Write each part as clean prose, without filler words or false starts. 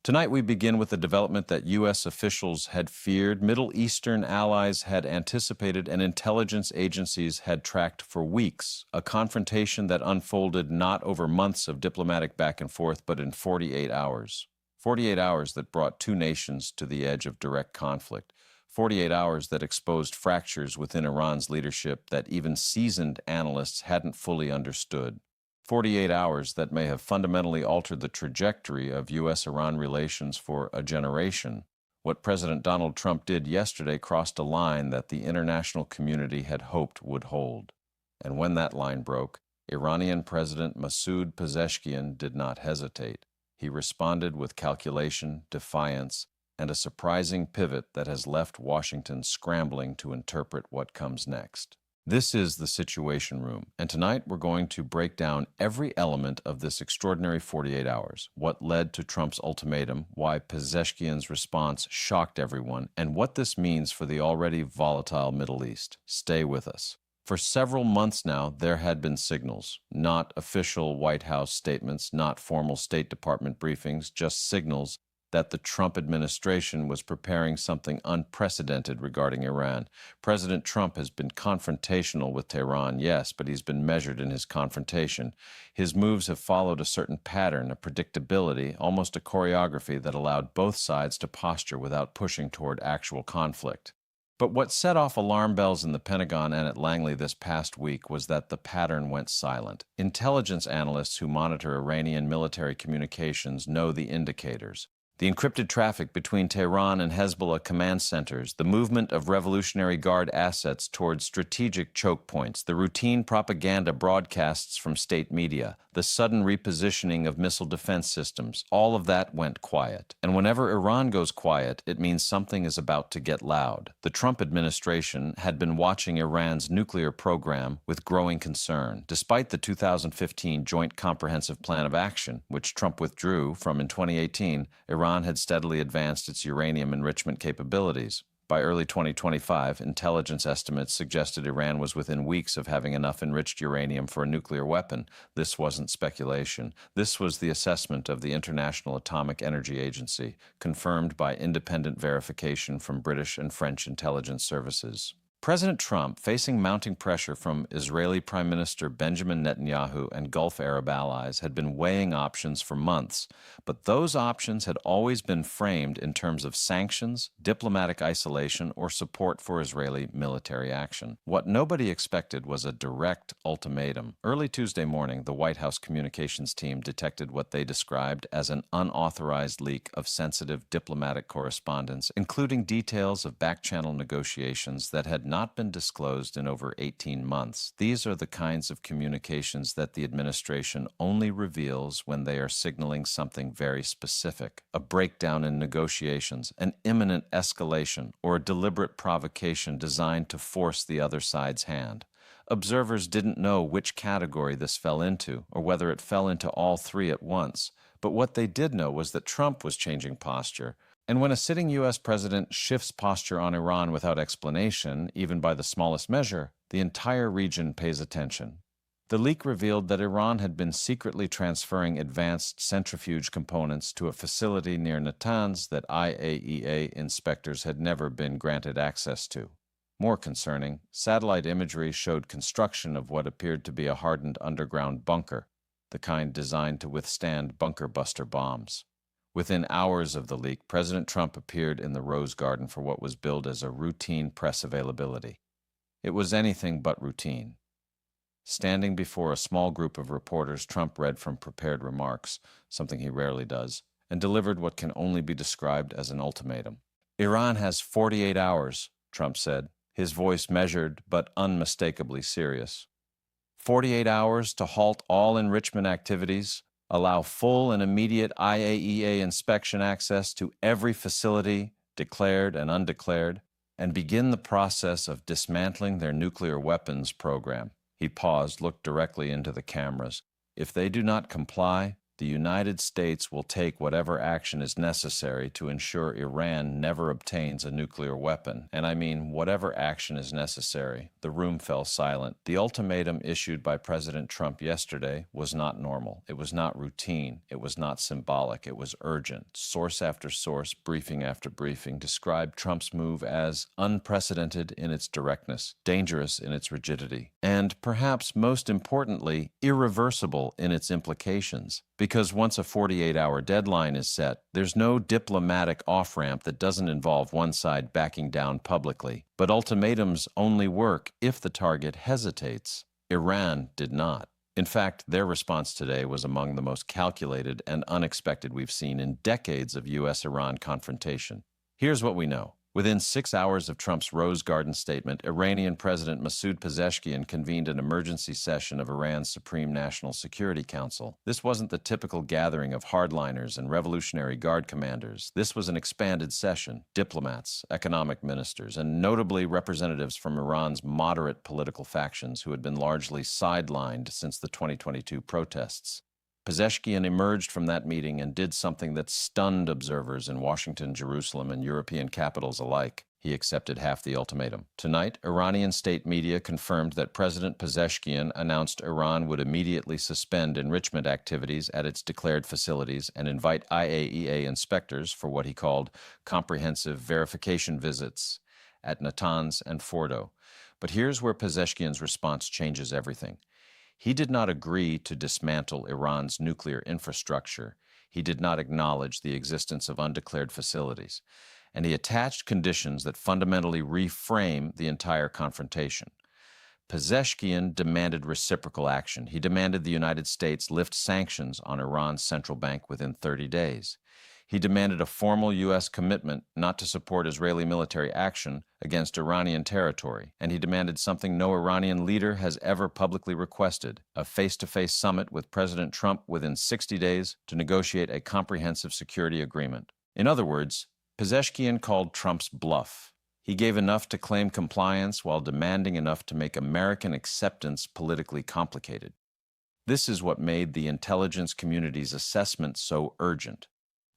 Tonight we begin with a development that U.S. officials had feared, Middle Eastern allies had anticipated, and intelligence agencies had tracked for weeks, a confrontation that unfolded not over months of diplomatic back and forth, but in 48 hours. 48 hours that brought two nations to the edge of direct conflict. 48 hours that exposed fractures within Iran's leadership that even seasoned analysts hadn't fully understood. 48 hours that may have fundamentally altered the trajectory of U.S.-Iran relations for a generation. What President Donald Trump did yesterday crossed a line that the international community had hoped would hold. And when that line broke, Iranian President Masoud Pezeshkian did not hesitate. He responded with calculation, defiance, and a surprising pivot that has left Washington scrambling to interpret what comes next. This is the Situation Room, and tonight we're going to break down every element of this extraordinary 48 hours, what led to Trump's ultimatum, why Pezeshkian's response shocked everyone, and what this means for the already volatile Middle East. Stay with us. For several months now, there had been signals, not official White House statements, not formal State Department briefings, just signals that the Trump administration was preparing something unprecedented regarding Iran. President Trump has been confrontational with Tehran, yes, but he's been measured in his confrontation. His moves have followed a certain pattern, a predictability, almost a choreography that allowed both sides to posture without pushing toward actual conflict. But what set off alarm bells in the Pentagon and at Langley this past week was that the pattern went silent. Intelligence analysts who monitor Iranian military communications know the indicators. The encrypted traffic between Tehran and Hezbollah command centers, the movement of Revolutionary Guard assets towards strategic choke points, the routine propaganda broadcasts from state media, the sudden repositioning of missile defense systems, all of that went quiet. And whenever Iran goes quiet, it means something is about to get loud. The Trump administration had been watching Iran's nuclear program with growing concern, despite the 2015 Joint Comprehensive Plan of Action, which Trump withdrew from in 2018. Iran had steadily advanced its uranium enrichment capabilities. By early 2025, intelligence estimates suggested Iran was within weeks of having enough enriched uranium for a nuclear weapon. This wasn't speculation. This was the assessment of the International Atomic Energy Agency, confirmed by independent verification from British and French intelligence services. President Trump, facing mounting pressure from Israeli Prime Minister Benjamin Netanyahu and Gulf Arab allies, had been weighing options for months, but those options had always been framed in terms of sanctions, diplomatic isolation, or support for Israeli military action. What nobody expected was a direct ultimatum. Early Tuesday morning, the White House communications team detected what they described as an unauthorized leak of sensitive diplomatic correspondence, including details of back-channel negotiations that had not been disclosed in over 18 months. These are the kinds of communications that the administration only reveals when they are signaling something very specific, a breakdown in negotiations, an imminent escalation, or a deliberate provocation designed to force the other side's hand. Observers didn't know which category this fell into, or whether it fell into all three at once. But what they did know was that Trump was changing posture. And when a sitting U.S. president shifts posture on Iran without explanation, even by the smallest measure, the entire region pays attention. The leak revealed that Iran had been secretly transferring advanced centrifuge components to a facility near Natanz that IAEA inspectors had never been granted access to. More concerning, satellite imagery showed construction of what appeared to be a hardened underground bunker, the kind designed to withstand bunker-buster bombs. Within hours of the leak, President Trump appeared in the Rose Garden for what was billed as a routine press availability. It was anything but routine. Standing before a small group of reporters, Trump read from prepared remarks, something he rarely does, and delivered what can only be described as an ultimatum. Iran has 48 hours, Trump said, his voice measured but unmistakably serious. 48 hours to halt all enrichment activities, allow full and immediate IAEA inspection access to every facility, declared and undeclared, and begin the process of dismantling their nuclear weapons program. He paused, looked directly into the cameras. If they do not comply, The United States will take whatever action is necessary to ensure Iran never obtains a nuclear weapon. And I mean whatever action is necessary. The room fell silent. The ultimatum issued by President Trump yesterday was not normal. It was not routine. It was not symbolic. It was urgent. Source after source, briefing after briefing, described Trump's move as unprecedented in its directness, dangerous in its rigidity, and perhaps most importantly, irreversible in its implications. Because once a 48-hour deadline is set, there's no diplomatic off-ramp that doesn't involve one side backing down publicly. But ultimatums only work if the target hesitates. Iran did not. In fact, their response today was among the most calculated and unexpected we've seen in decades of U.S.-Iran confrontation. Here's what we know. Within 6 hours of Trump's Rose Garden statement, Iranian President Masoud Pezeshkian convened an emergency session of Iran's Supreme National Security Council. This wasn't the typical gathering of hardliners and Revolutionary Guard commanders. This was an expanded session. Diplomats, economic ministers, and notably representatives from Iran's moderate political factions who had been largely sidelined since the 2022 protests. Pezeshkian emerged from that meeting and did something that stunned observers in Washington, Jerusalem, and European capitals alike. He accepted half the ultimatum. Tonight, Iranian state media confirmed that President Pezeshkian announced Iran would immediately suspend enrichment activities at its declared facilities and invite IAEA inspectors for what he called comprehensive verification visits at Natanz and Fordo. But here's where Pezeshkian's response changes everything. He did not agree to dismantle Iran's nuclear infrastructure. He did not acknowledge the existence of undeclared facilities. And he attached conditions that fundamentally reframe the entire confrontation. Pezeshkian demanded reciprocal action. He demanded the United States lift sanctions on Iran's central bank within 30 days. He demanded a formal U.S. commitment not to support Israeli military action against Iranian territory, and he demanded something no Iranian leader has ever publicly requested, a face-to-face summit with President Trump within 60 days to negotiate a comprehensive security agreement. In other words, Pezeshkian called Trump's bluff. He gave enough to claim compliance while demanding enough to make American acceptance politically complicated. This is what made the intelligence community's assessment so urgent.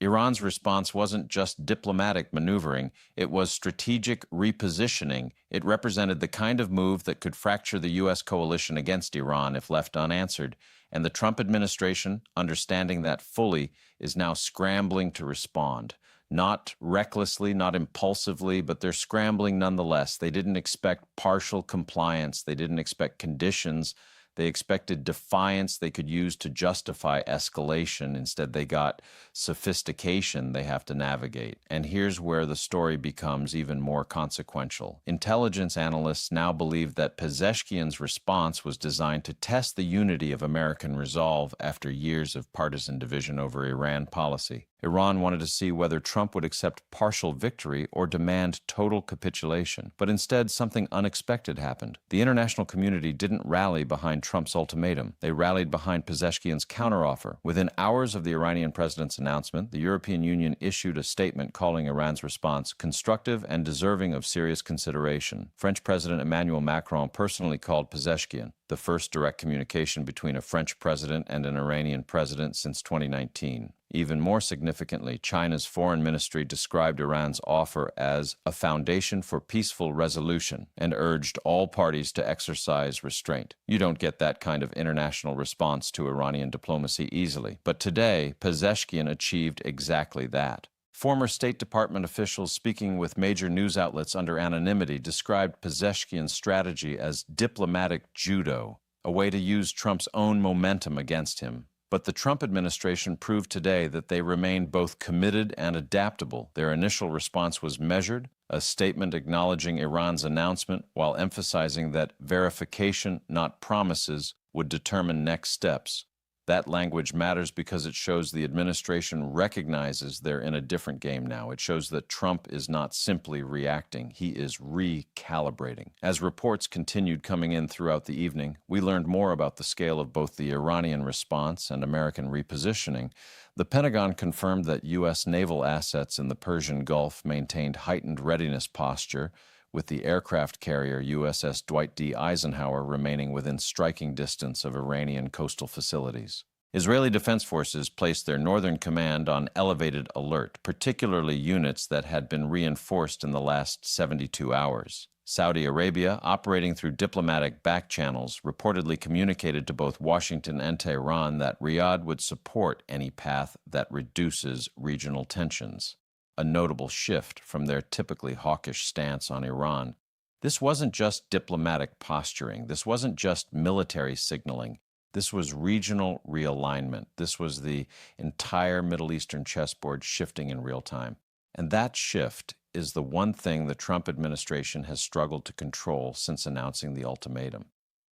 Iran's response wasn't just diplomatic maneuvering, it was strategic repositioning. It represented the kind of move that could fracture the U.S. coalition against Iran if left unanswered, and the Trump administration, understanding that fully, is now scrambling to respond. Not recklessly, not impulsively, but they're scrambling nonetheless. They didn't expect partial compliance. They didn't expect conditions. They expected defiance they could use to justify escalation. Instead, they got sophistication they have to navigate. And here's where the story becomes even more consequential. Intelligence analysts now believe that Pezeshkian's response was designed to test the unity of American resolve after years of partisan division over Iran policy. Iran wanted to see whether Trump would accept partial victory or demand total capitulation. But instead, something unexpected happened. The international community didn't rally behind Trump's ultimatum. They rallied behind Pezeshkian's counteroffer. Within hours of the Iranian president's announcement, the European Union issued a statement calling Iran's response constructive and deserving of serious consideration. French President Emmanuel Macron personally called Pezeshkian the first direct communication between a French president and an Iranian president since 2019. Even more significantly, China's foreign ministry described Iran's offer as a foundation for peaceful resolution and urged all parties to exercise restraint. You don't get that kind of international response to Iranian diplomacy easily. But today, Pezeshkian achieved exactly that. Former State Department officials speaking with major news outlets under anonymity described Pezeshkian's strategy as diplomatic judo, a way to use Trump's own momentum against him. But the Trump administration proved today that they remained both committed and adaptable. Their initial response was measured, a statement acknowledging Iran's announcement while emphasizing that verification, not promises, would determine next steps. That language matters because it shows the administration recognizes they're in a different game now. It shows that Trump is not simply reacting, he is recalibrating. As reports continued coming in throughout the evening, we learned more about the scale of both the Iranian response and American repositioning. The Pentagon confirmed that U.S. naval assets in the Persian Gulf maintained heightened readiness posture, with the aircraft carrier USS Dwight D. Eisenhower remaining within striking distance of Iranian coastal facilities. Israeli Defense Forces placed their northern command on elevated alert, particularly units that had been reinforced in the last 72 hours. Saudi Arabia, operating through diplomatic back channels, reportedly communicated to both Washington and Tehran that Riyadh would support any path that reduces regional tensions, a notable shift from their typically hawkish stance on Iran. This wasn't just diplomatic posturing. This wasn't just military signaling. This was regional realignment. This was the entire Middle Eastern chessboard shifting in real time. And that shift is the one thing the Trump administration has struggled to control since announcing the ultimatum.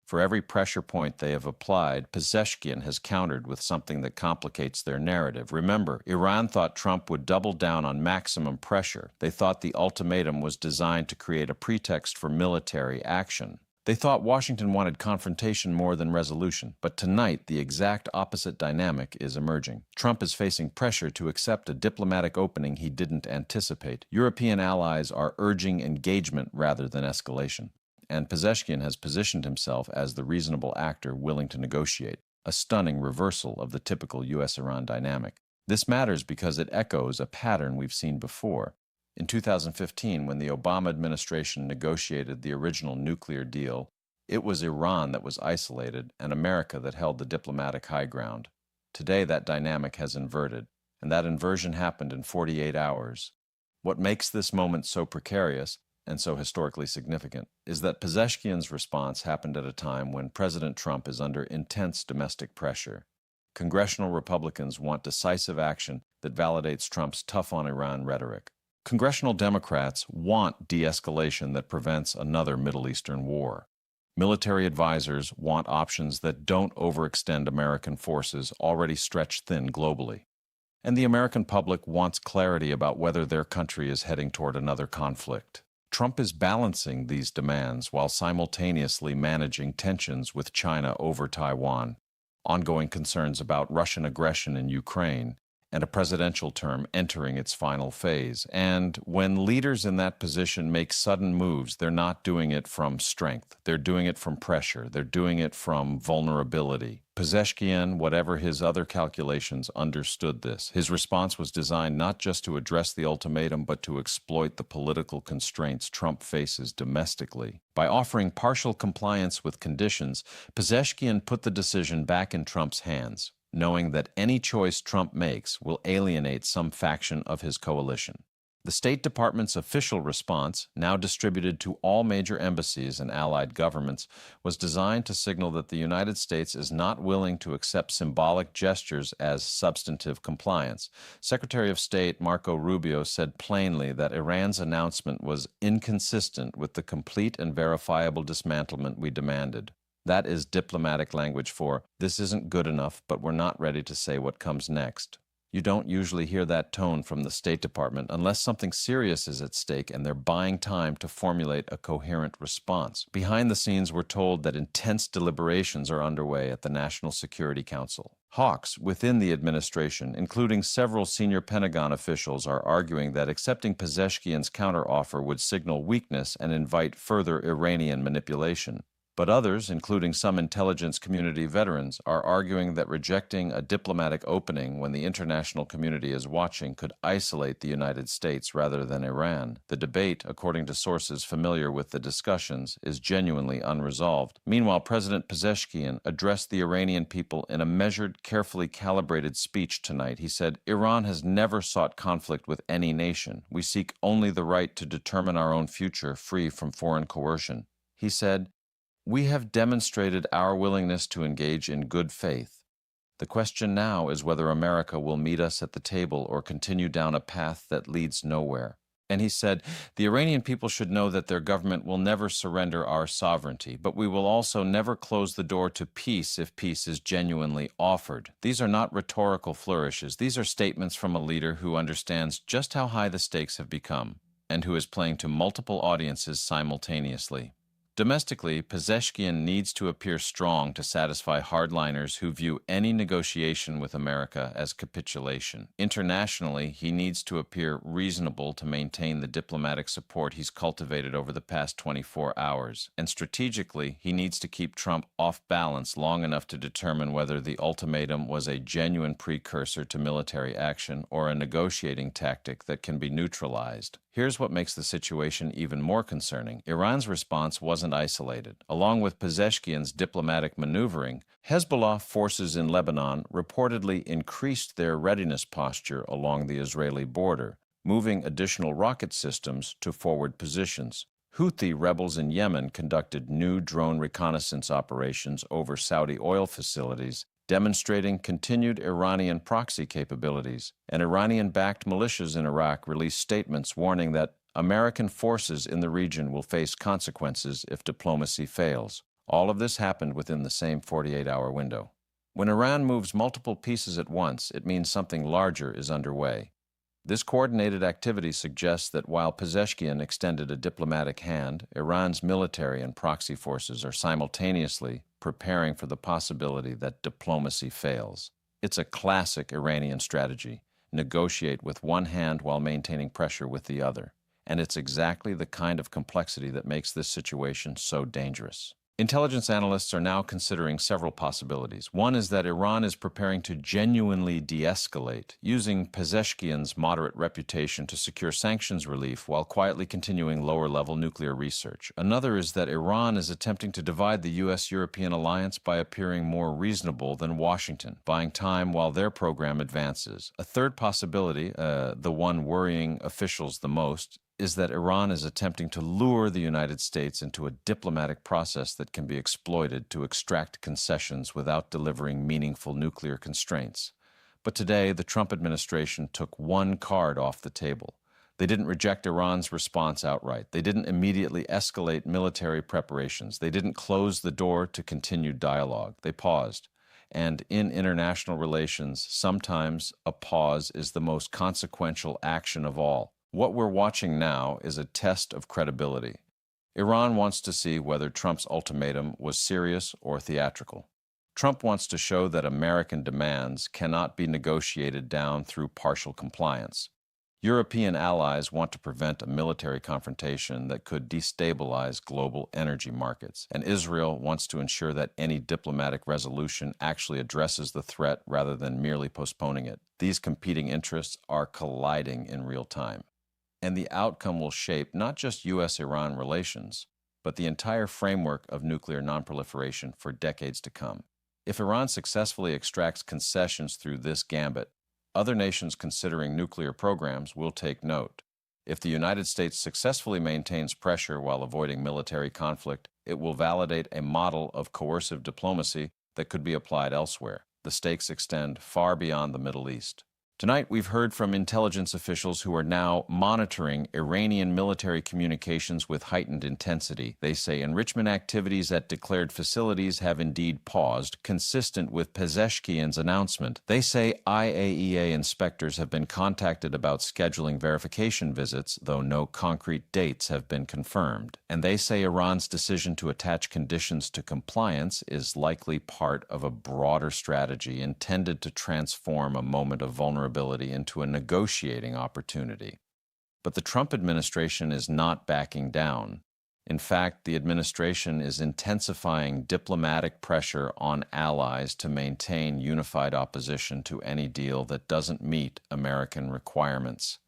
For every pressure point they have applied, Pezeshkian has countered with something that complicates their narrative. Remember, Iran thought Trump would double down on maximum pressure. They thought the ultimatum was designed to create a pretext for military action. They thought Washington wanted confrontation more than resolution, but tonight the exact opposite dynamic is emerging. Trump is facing pressure to accept a diplomatic opening he didn't anticipate. European allies are urging engagement rather than escalation, and Pezeshkian has positioned himself as the reasonable actor willing to negotiate, a stunning reversal of the typical U.S.-Iran dynamic. This matters because it echoes a pattern we've seen before. In 2015, when the Obama administration negotiated the original nuclear deal, it was Iran that was isolated and America that held the diplomatic high ground. Today, that dynamic has inverted, and that inversion happened in 48 hours. What makes this moment so precarious and so historically significant is that Pezeshkian's response happened at a time when President Trump is under intense domestic pressure. Congressional Republicans want decisive action that validates Trump's tough-on-Iran rhetoric. Congressional Democrats want de-escalation that prevents another Middle Eastern war. Military advisors want options that don't overextend American forces already stretched thin globally. And the American public wants clarity about whether their country is heading toward another conflict. Trump is balancing these demands while simultaneously managing tensions with China over Taiwan, ongoing concerns about Russian aggression in Ukraine, and a presidential term entering its final phase. And when leaders in that position make sudden moves, they're not doing it from strength. They're doing it from pressure. They're doing it from vulnerability. Pezeshkian, whatever his other calculations, understood this. His response was designed not just to address the ultimatum, but to exploit the political constraints Trump faces domestically. By offering partial compliance with conditions, Pezeshkian put the decision back in Trump's hands, knowing that any choice Trump makes will alienate some faction of his coalition. The State Department's official response, now distributed to all major embassies and allied governments, was designed to signal that the United States is not willing to accept symbolic gestures as substantive compliance. Secretary of State Marco Rubio said plainly that Iran's announcement was inconsistent with the complete and verifiable dismantlement we demanded. That is diplomatic language for, this isn't good enough, but we're not ready to say what comes next. You don't usually hear that tone from the State Department unless something serious is at stake and they're buying time to formulate a coherent response. Behind the scenes, we're told that intense deliberations are underway at the National Security Council. Hawks within the administration, including several senior Pentagon officials, are arguing that accepting Pezeshkian's counteroffer would signal weakness and invite further Iranian manipulation. But others, including some intelligence community veterans, are arguing that rejecting a diplomatic opening when the international community is watching could isolate the United States rather than Iran. The debate, according to sources familiar with the discussions, is genuinely unresolved. Meanwhile, President Pezeshkian addressed the Iranian people in a measured, carefully calibrated speech tonight. He said, "Iran has never sought conflict with any nation. We seek only the right to determine our own future free from foreign coercion." He said, "We have demonstrated our willingness to engage in good faith. The question now is whether America will meet us at the table or continue down a path that leads nowhere." And he said, "The Iranian people should know that their government will never surrender our sovereignty, but we will also never close the door to peace if peace is genuinely offered." These are not rhetorical flourishes. These are statements from a leader who understands just how high the stakes have become and who is playing to multiple audiences simultaneously. Domestically, Pezeshkian needs to appear strong to satisfy hardliners who view any negotiation with America as capitulation. Internationally, he needs to appear reasonable to maintain the diplomatic support he's cultivated over the past 24 hours. And strategically, he needs to keep Trump off balance long enough to determine whether the ultimatum was a genuine precursor to military action or a negotiating tactic that can be neutralized. Here's what makes the situation even more concerning. Iran's response wasn't isolated. Along with Pezeshkian's diplomatic maneuvering, Hezbollah forces in Lebanon reportedly increased their readiness posture along the Israeli border, moving additional rocket systems to forward positions. Houthi rebels in Yemen conducted new drone reconnaissance operations over Saudi oil facilities, demonstrating continued Iranian proxy capabilities, and Iranian-backed militias in Iraq released statements warning that American forces in the region will face consequences if diplomacy fails. All of this happened within the same 48-hour window. When Iran moves multiple pieces at once, it means something larger is underway. This coordinated activity suggests that while Pezeshkian extended a diplomatic hand, Iran's military and proxy forces are simultaneously preparing for the possibility that diplomacy fails. It's a classic Iranian strategy: negotiate with one hand while maintaining pressure with the other. And it's exactly the kind of complexity that makes this situation so dangerous. Intelligence analysts are now considering several possibilities. One is that Iran is preparing to genuinely de-escalate, using Pezeshkian's moderate reputation to secure sanctions relief while quietly continuing lower-level nuclear research. Another is that Iran is attempting to divide the U.S.-European alliance by appearing more reasonable than Washington, buying time while their program advances. A third possibility, the one worrying officials the most, is that Iran is attempting to lure the United States into a diplomatic process that can be exploited to extract concessions without delivering meaningful nuclear constraints. But today, the Trump administration took one card off the table. They didn't reject Iran's response outright. They didn't immediately escalate military preparations. They didn't close the door to continued dialogue. They paused. And in international relations, sometimes a pause is the most consequential action of all. What we're watching now is a test of credibility. Iran wants to see whether Trump's ultimatum was serious or theatrical. Trump wants to show that American demands cannot be negotiated down through partial compliance. European allies want to prevent a military confrontation that could destabilize global energy markets, and Israel wants to ensure that any diplomatic resolution actually addresses the threat rather than merely postponing it. These competing interests are colliding in real time. And the outcome will shape not just U.S.-Iran relations, but the entire framework of nuclear nonproliferation for decades to come. If Iran successfully extracts concessions through this gambit, other nations considering nuclear programs will take note. If the United States successfully maintains pressure while avoiding military conflict, it will validate a model of coercive diplomacy that could be applied elsewhere. The stakes extend far beyond the Middle East. Tonight, we've heard from intelligence officials who are now monitoring Iranian military communications with heightened intensity. They say enrichment activities at declared facilities have indeed paused, consistent with Pezeshkian's announcement. They say IAEA inspectors have been contacted about scheduling verification visits, though no concrete dates have been confirmed. And they say Iran's decision to attach conditions to compliance is likely part of a broader strategy intended to transform a moment of vulnerability into a negotiating opportunity. But the Trump administration is not backing down. In fact, the administration is intensifying diplomatic pressure on allies to maintain unified opposition to any deal that doesn't meet American requirements.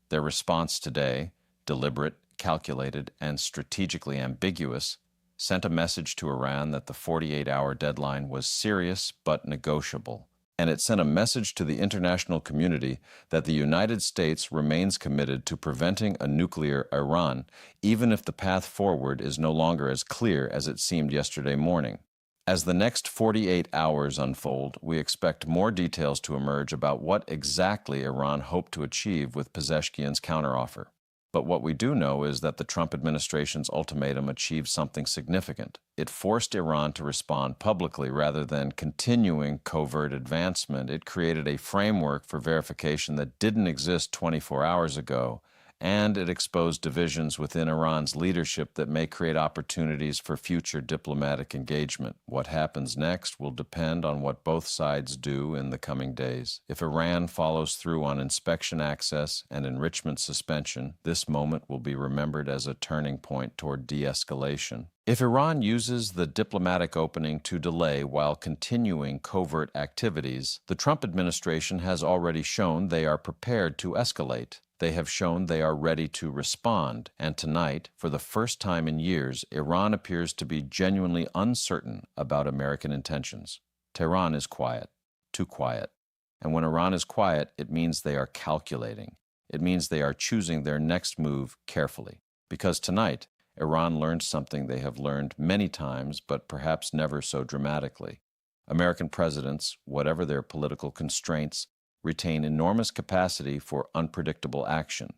Their response today, deliberate, calculated, and strategically ambiguous, sent a message to Iran that the 48-hour deadline was serious but negotiable. And it sent a message to the international community that the United States remains committed to preventing a nuclear Iran, even if the path forward is no longer as clear as it seemed yesterday morning. As the next 48 hours unfold, we expect more details to emerge about what exactly Iran hoped to achieve with Pezeshkian's counteroffer. But what we do know is that the Trump administration's ultimatum achieved something significant. It forced Iran to respond publicly rather than continuing covert advancement. It created a framework for verification that didn't exist 24 hours ago, and it exposed divisions within Iran's leadership that may create opportunities for future diplomatic engagement. What happens next will depend on what both sides do in the coming days. If Iran follows through on inspection access and enrichment suspension, this moment will be remembered as a turning point toward de-escalation. If Iran uses the diplomatic opening to delay while continuing covert activities, the Trump administration has already shown they are prepared to escalate. They have shown they are ready to respond, and tonight, for the first time in years, Iran appears to be genuinely uncertain about American intentions. Tehran is quiet, too quiet. And when Iran is quiet, it means they are calculating. It means they are choosing their next move carefully. Because tonight, Iran learned something they have learned many times, but perhaps never so dramatically. American presidents, whatever their political constraints, retain enormous capacity for unpredictable action.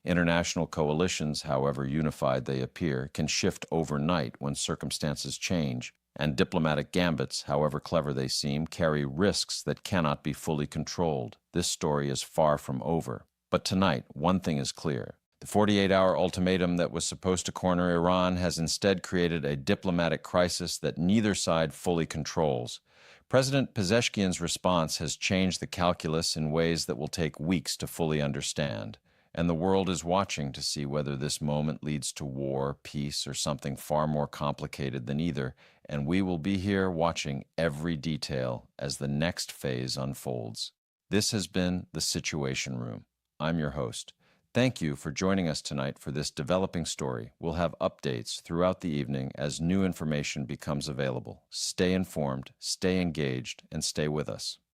International coalitions, however unified they appear, can shift overnight when circumstances change, and diplomatic gambits, however clever they seem, carry risks that cannot be fully controlled. This story is far from over. But tonight, one thing is clear. The 48-hour ultimatum that was supposed to corner Iran has instead created a diplomatic crisis that neither side fully controls. President Pezeshkian's response has changed the calculus in ways that will take weeks to fully understand, and the world is watching to see whether this moment leads to war, peace, or something far more complicated than either, and we will be here watching every detail as the next phase unfolds. This has been The Situation Room. I'm your host. Thank you for joining us tonight for this developing story. We'll have updates throughout the evening as new information becomes available. Stay informed, stay engaged, and stay with us.